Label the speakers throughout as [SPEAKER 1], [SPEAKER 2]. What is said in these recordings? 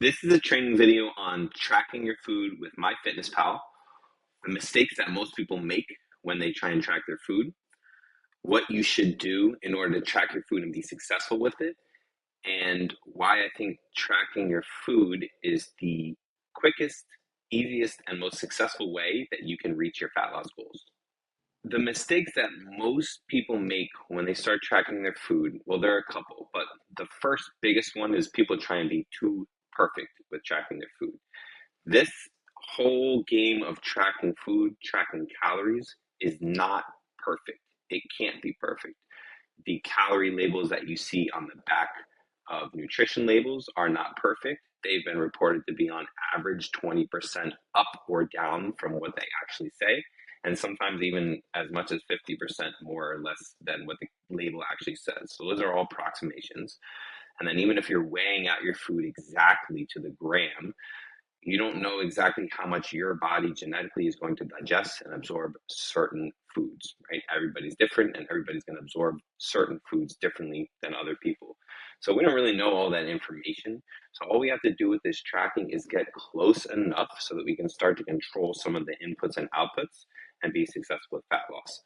[SPEAKER 1] This is a training video on tracking your food with MyFitnessPal, the mistakes that most people make when they try and track their food, what you should do in order to track your food and be successful with it, and why I think tracking your food is the quickest, easiest, and most successful way that you can reach your fat loss goals. The mistakes that most people make when they start tracking their food, well, there are a couple, but the first biggest one is people try and be too perfect with tracking their food. This whole game of tracking food, tracking calories is not perfect. It can't be perfect. The calorie labels that you see on the back of nutrition labels are not perfect. They've been reported to be on average 20% up or down from what they actually say, and sometimes even as much as 50% more or less than what the label actually says. So those are all approximations. And then even if you're weighing out your food exactly to the gram, you don't know exactly how much your body genetically is going to digest and absorb certain foods, right? Everybody's different and everybody's going to absorb certain foods differently than other people. So we don't really know all that information. So all we have to do with this tracking is get close enough so that we can start to control some of the inputs and outputs and be successful with fat loss.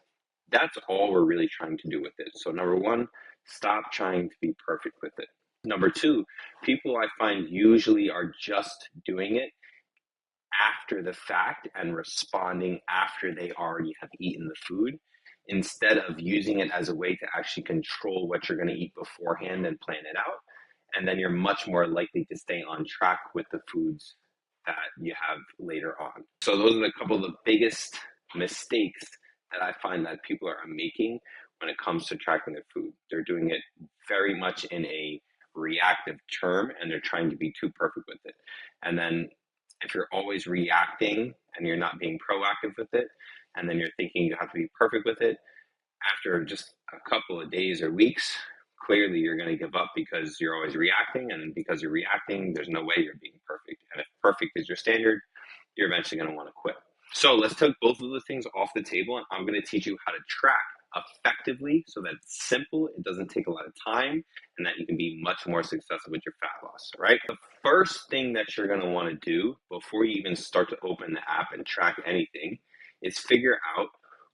[SPEAKER 1] That's all we're really trying to do with it. So number one, stop trying to be perfect with it. Number two, people I find usually are just doing it after the fact and responding after they already have eaten the food instead of using it as a way to actually control what you're going to eat beforehand and plan it out. And then you're much more likely to stay on track with the foods that you have later on. So those are a couple of the biggest mistakes that I find that people are making when it comes to tracking their food. They're doing it very much in a reactive term and they're trying to be too perfect with it. And then if you're always reacting and you're not being proactive with it, and then you're thinking you have to be perfect with it, after just a couple of days or weeks, clearly you're going to give up because you're always reacting. And because you're reacting, there's no way you're being perfect. And if perfect is your standard, you're eventually going to want to quit. So let's take both of the things off the table. And I'm going to teach you how to track effectively so that it's simple, it doesn't take a lot of time, and that you can be much more successful with your fat loss. All right. The first thing that you're going to want to do before you even start to open the app and track anything is figure out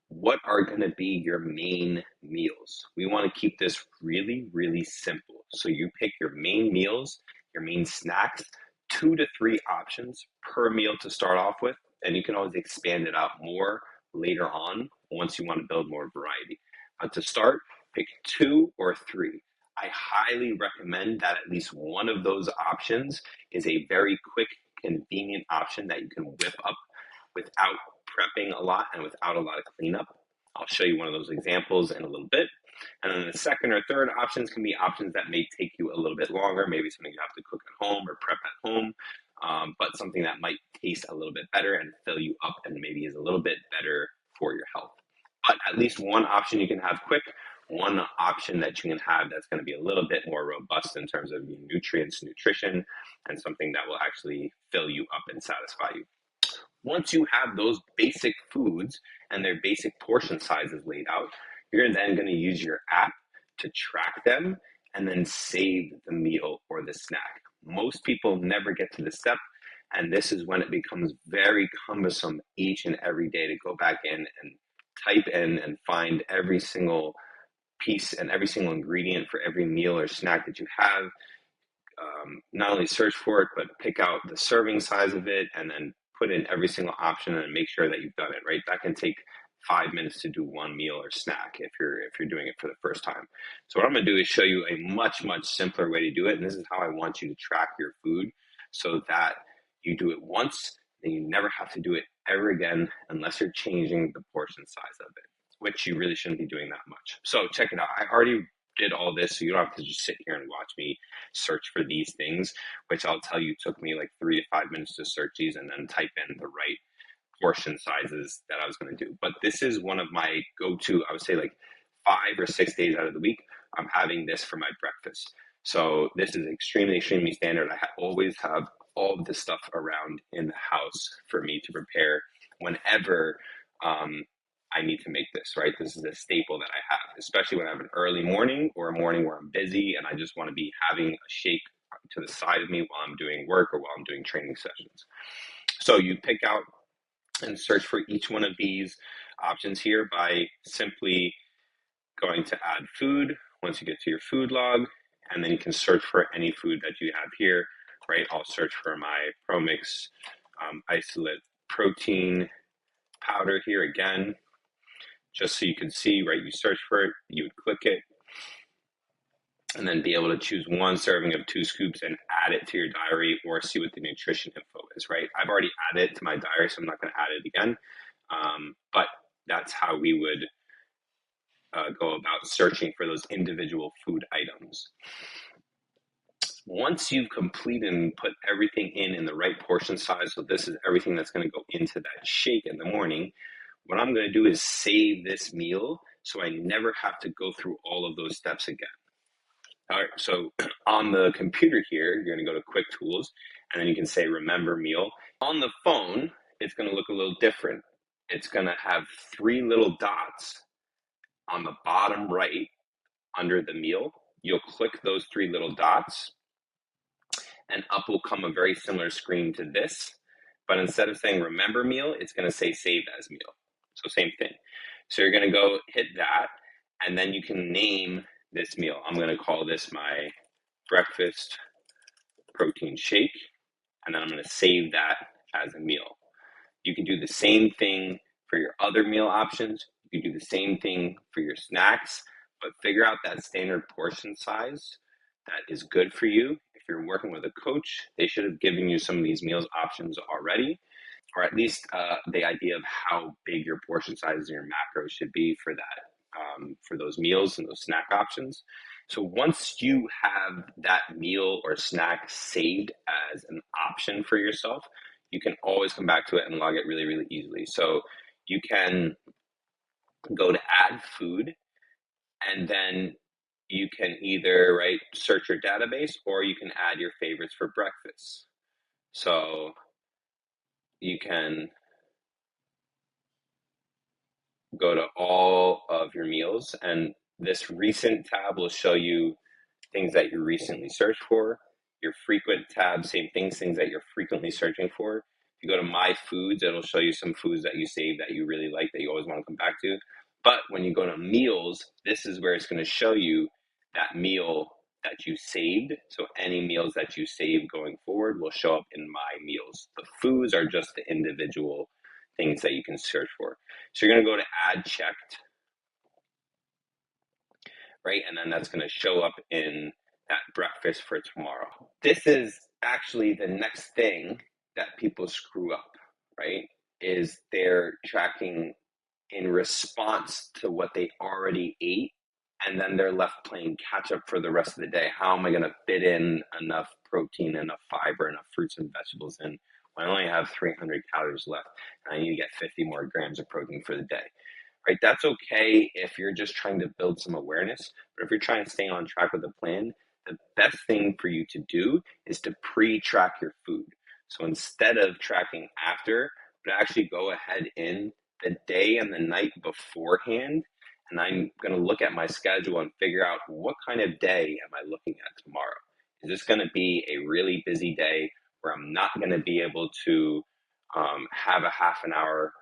[SPEAKER 1] what are going to be your main meals. We want to keep this really, really simple. So you pick your main meals, your main snacks, 2 to 3 options per meal to start off with, and you can always expand it out more later on once you want to build more variety. But to start, pick 2 or 3. I highly recommend that at least one of those options is a very quick, convenient option that you can whip up without prepping a lot and without a lot of cleanup. I'll show you one of those examples in a little bit. And then the second or third options can be options that may take you a little bit longer, maybe something you have to cook at home or prep at home, but something that might taste a little bit better and fill you up and maybe is a little bit better for your health. But at least one option you can have quick, one option that you can have that's going to be a little bit more robust in terms of nutrients, nutrition, and something that will actually fill you up and satisfy you. Once you have those basic foods and their basic portion sizes laid out, you're then going to use your app to track them and then save the meal or the snack. Most people never get to this step, and this is when it becomes very cumbersome each and every day to go back in and type in and find every single piece and every single ingredient for every meal or snack that you have. Not only search for it, but pick out the serving size of it and then put in every single option and make sure that you've done it right. That can take 5 minutes to do one meal or snack if you're doing it for the first time. So what I'm going to do is show you a much simpler way to do it, and this is how I want you to track your food so that you do it once and you never have to do it ever again unless you're changing the portion size of it, which you really shouldn't be doing that much. So check it out. I already did all this, so you don't have to just sit here and watch me search for these things, which I'll tell you took me like 3 to 5 minutes to search these and then type in the right portion sizes that I was going to do. But this is one of my go-to, I would say like 5 or 6 days out of the week, I'm having this for my breakfast. So this is extremely standard. I always have all of this stuff around in the house for me to prepare whenever I need to make this, right? This is a staple that I have, especially when I have an early morning or a morning where I'm busy and I just want to be having a shake to the side of me while I'm doing work or while I'm doing training sessions. So you pick out and search for each one of these options here by simply going to add food once you get to your food log, and then you can search for any food that you have here, right? I'll search for my ProMix isolate protein powder here again, just so you can see, right? You search for it, you would click it, and then be able to choose one serving of 2 scoops and add it to your diary or see what the nutrition info is, right? I've already added it to my diary, so I'm not going to add it again. But that's how we would go about searching for those individual food items. Once you've completed and put everything in the right portion size, so this is everything that's going to go into that shake in the morning, what I'm going to do is save this meal so I never have to go through all of those steps again. All right, so on the computer here, you're going to go to Quick Tools, and then you can say Remember Meal. On the phone, it's going to look a little different. It's going to have 3 little dots on the bottom right under the meal. You'll click those 3 little dots, and up will come a very similar screen to this. But instead of saying Remember Meal, it's going to say Save as Meal. So same thing. So you're going to go hit that, and then you can name this meal. I'm going to call this my breakfast protein shake, and then I'm going to save that as a meal. You can do the same thing for your other meal options. You can do the same thing for your snacks, but figure out that standard portion size that is good for you. If you're working with a coach, they should have given you some of these meals options already, or at least the idea of how big your portion size and your macros should be for that, for those meals and those snack options. So once you have that meal or snack saved as an option for yourself, you can always come back to it and log it really, really easily. So you can go to add food, and then you can either, right, search your database, or you can add your favorites for breakfast. So you can go to all of your meals, and this recent tab will show you things that you recently searched for. Your frequent tab, same things that you're frequently searching for. If you go to My Foods, it'll show you some foods that you save that you really like, that you always want to come back to. But when you go to Meals, this is where it's going to show you that meal that you saved. So any meals that you save going forward will show up in My Meals. The foods are just the individual things that you can search for. So you're going to go to Add Checked, right? And then that's going to show up in that breakfast for tomorrow. This is actually the next thing that people screw up, right? Is they're tracking in response to what they already ate, and then they're left playing catch up for the rest of the day. How am I going to fit in enough protein, enough fiber, enough fruits and vegetables in when I only have 300 calories left and I need to get 50 more grams of protein for the day? Right? That's okay if you're just trying to build some awareness, but if you're trying to stay on track with the plan, the best thing for you to do is to pre-track your food. So instead of tracking after, but actually go ahead in the day and the night beforehand, and I'm going to look at my schedule and figure out what kind of day am I looking at tomorrow. Is this going to be a really busy day where I'm not going to be able to have a half an hour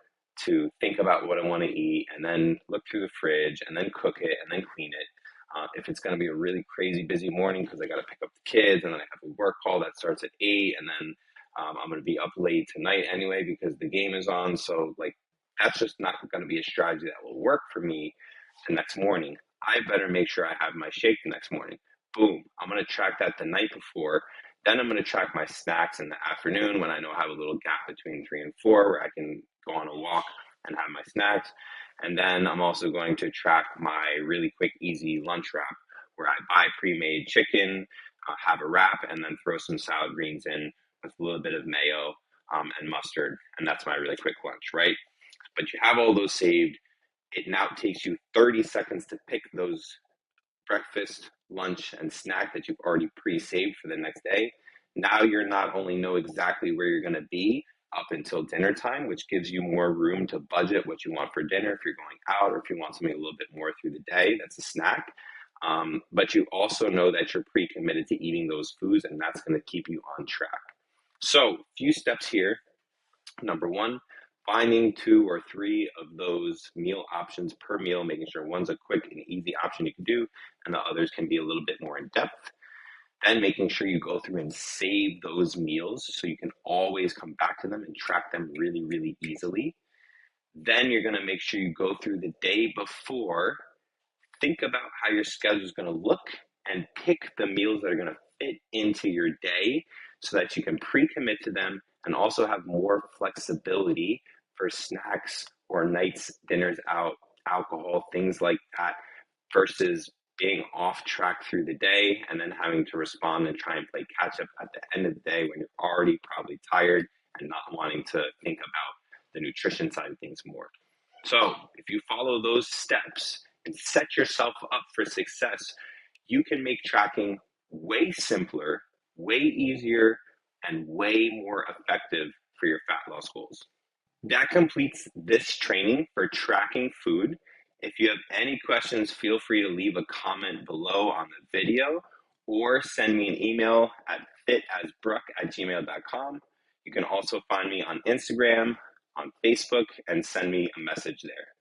[SPEAKER 1] to think about what I want to eat, and then look through the fridge, and then cook it, and then clean it? If it's going to be a really crazy busy morning because I got to pick up the kids, and then I have a work call that starts at 8, and then I'm going to be up late tonight anyway because the game is on. So like, that's just not going to be a strategy that will work for me the next morning. I better make sure I have my shake the next morning. Boom. I'm going to track that the night before. Then I'm going to track my snacks in the afternoon when I know I have a little gap between 3 and 4 where I can go on a walk and have my snacks. And then I'm also going to track my really quick, easy lunch wrap where I buy pre-made chicken, have a wrap, and then throw some salad greens in with a little bit of mayo and mustard. And that's my really quick lunch, right? But you have all those saved. It now takes you 30 seconds to pick those breakfast, lunch, and snack that you've already pre-saved for the next day. Now you're not only know exactly where you're going to be up until dinner time, which gives you more room to budget what you want for dinner if you're going out, or if you want something a little bit more through the day, that's a snack. But you also know that you're pre-committed to eating those foods, and that's going to keep you on track. So, few steps here. Number one, finding 2 or 3 of those meal options per meal, making sure one's a quick and easy option you can do, and the others can be a little bit more in depth. Then making sure you go through and save those meals so you can always come back to them and track them really, really easily. Then you're going to make sure you go through the day before, think about how your schedule is going to look, and pick the meals that are going to fit into your day so that you can pre-commit to them and also have more flexibility for snacks or nights, dinners out, alcohol, things like that, versus being off track through the day and then having to respond and try and play catch up at the end of the day when you're already probably tired and not wanting to think about the nutrition side of things more. So, if you follow those steps and set yourself up for success, you can make tracking way simpler, way easier, and way more effective for your fat loss goals. That completes this training for tracking food. If you have any questions, feel free to leave a comment below on the video or send me an email at fitasbrook@gmail.com. You can also find me on Instagram, on Facebook, and send me a message there.